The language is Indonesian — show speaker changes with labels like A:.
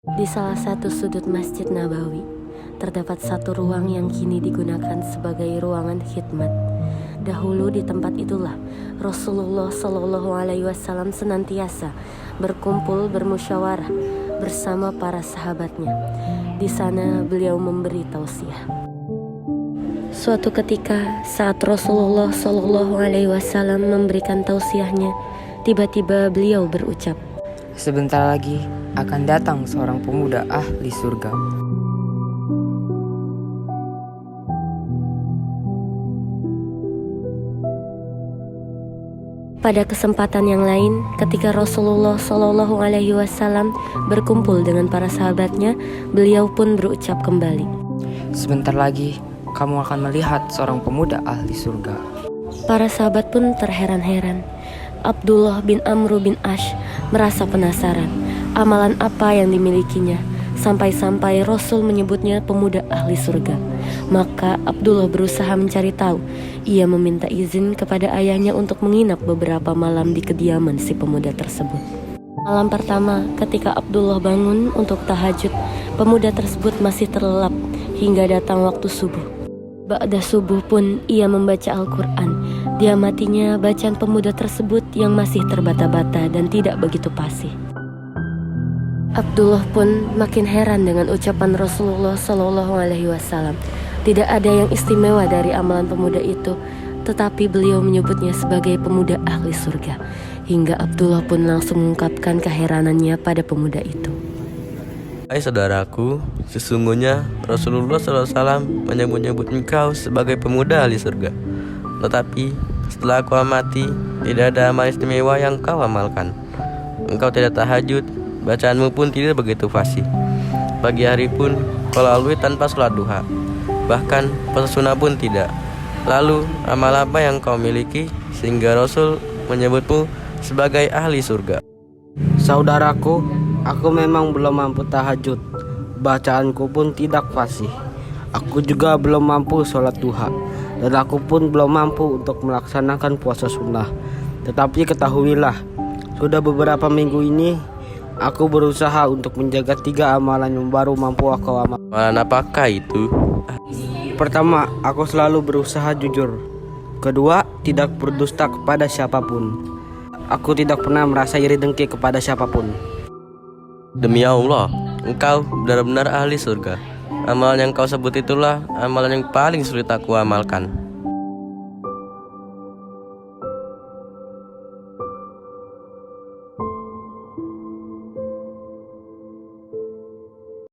A: Di salah satu sudut Masjid Nabawi, terdapat satu ruang yang kini digunakan sebagai ruangan khidmat. Dahulu di tempat itulah Rasulullah Shallallahu Alaihi Wasallam senantiasa berkumpul bermusyawarah bersama para sahabatnya. Di sana beliau memberi tausiah. Suatu ketika saat Rasulullah Shallallahu Alaihi Wasallam memberikan tausiahnya, tiba-tiba beliau berucap,
B: "Sebentar lagi akan datang seorang pemuda ahli surga."
A: Pada kesempatan yang lain, ketika Rasulullah Shallallahu Alaihi Wasallam berkumpul dengan para sahabatnya, beliau pun berucap kembali,
B: "Sebentar lagi kamu akan melihat seorang pemuda ahli surga."
A: Para sahabat pun terheran-heran. Abdullah bin Amr bin Ash merasa penasaran amalan apa yang dimilikinya, sampai-sampai Rasul menyebutnya pemuda ahli surga. Maka Abdullah berusaha mencari tahu. Ia meminta izin kepada ayahnya untuk menginap beberapa malam di kediaman si pemuda tersebut. Malam pertama, ketika Abdullah bangun untuk tahajud, pemuda tersebut masih terlelap hingga datang waktu subuh. Ba'da subuh pun ia membaca Al-Quran. Diamatinya bacaan pemuda tersebut yang masih terbata-bata dan tidak begitu fasih. Abdullah pun makin heran dengan ucapan Rasulullah Shallallahu Alaihi Wasallam. Tidak ada yang istimewa dari amalan pemuda itu, tetapi beliau menyebutnya sebagai pemuda ahli surga. Hingga Abdullah pun langsung mengungkapkan keheranannya pada pemuda itu.
C: Hai saudaraku, sesungguhnya Rasulullah SAW menyebut-nyebut engkau sebagai pemuda ahli surga. Tetapi setelah aku amati, tidak ada amal istimewa yang kau amalkan. Engkau tidak tahajud, bacaanmu pun tidak begitu fasih. Pagi hari pun kau lalui tanpa sholat duha. Bahkan puasa sunnah pun tidak. Lalu amal apa yang kau miliki sehingga Rasul menyebutmu sebagai ahli surga?
D: Saudaraku, aku memang belum mampu tahajud. Bacaanku pun tidak fasih. Aku juga belum mampu sholat duha. Dan aku pun belum mampu untuk melaksanakan puasa sunnah. Tetapi ketahuilah, sudah beberapa minggu ini aku berusaha untuk menjaga 3 amalan yang baru mampu aku amalkan.
C: Amalan apakah itu?
D: Pertama, aku selalu berusaha jujur. Kedua, tidak berdusta kepada siapapun. Aku tidak pernah merasa iri dengki kepada siapapun.
C: Demi Allah, engkau benar-benar ahli surga. Amalan yang kau sebut itulah amalan yang paling sulit aku amalkan.